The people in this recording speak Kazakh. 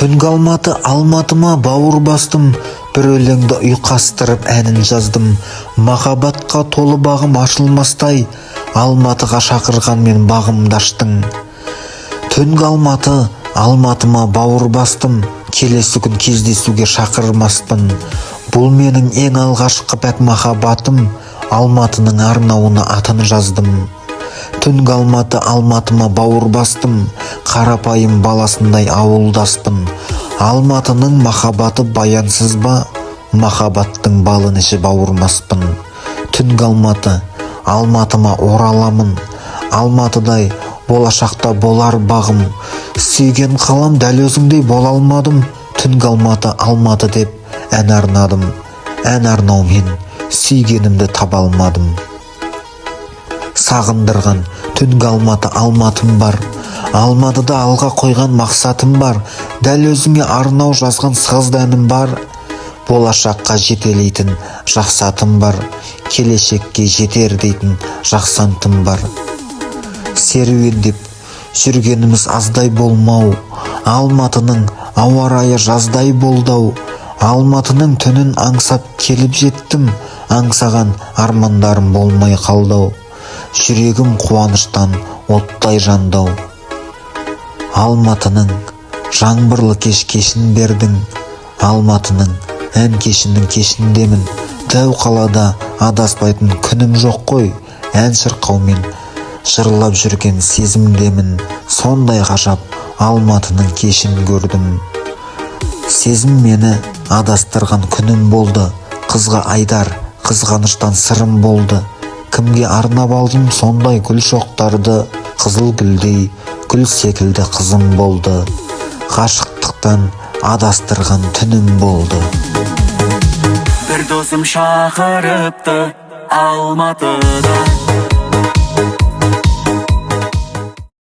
Түнгі Алматы, Алматыма бауыр бастым, бір өлеңді ұйқастырып әнін жаздым. Махаббатқа толы бағым ашылмастай, Алматыға шақырған мен бағымды аштың. Түнгі Алматы, Алматыма бауыр бастым, келесі күн кездесуге шақырмаспын. Бұл менің ең алғашқы пәк махаббатым, Алматының арнауына атын жаздым. Түнгі Алматы, Алматыма бауыр бастым, қарапайым баласындай ауылдаспын. Алматының махаббаты баянсыз ба, махаббаттың балын ішіп ауырмаспын. Түнгі Алматы, Алматыма ораламын, Алматыдай болашақта болар бағым. Сүйген қалам дәл өзіңдей бола алмадым. Түнгі Алматы, Алматы деп ән арнадым. Ән арнаумен сүйгенімді таба алмадым. Сағындырған түнгі Алматы, Алматым бар. Алматыда алға қойған мақсатым бар. Дәл өзіңе арнау жазған сазды әнім бар. Болашаққа жетелейтін жақсатым бар. Келешекке жетер дейтін жақсантым бар. Серуендеп жүргеніміз аздай болмау, Алматының ауа райы жаздай болдау. Алматының түнін аңсап келіп жеттім, аңсаған армандарым болмай қалдау. Жүрегім қуаныштан оттай жандау. Алматының жаңбырлы кешін бердің, Алматының ән кешінің кешіндемін. Дәу қалада адаспайтын күнім жоқ қой, ән шырқаумен жырлап жүрген сезімдемін. Сондай ғажап Алматының кешін көрдім. Сезім мені адастырған күнім болды, қызға айдар, қызғаныштан сырым болды. Кімге арнап алдым сондай гүл шоқтарды, қызыл гүлдей гүл секілді қызым болды. Ғашықтықтан адастырған түнім болды. Бір досым шақырыпты Алматыда.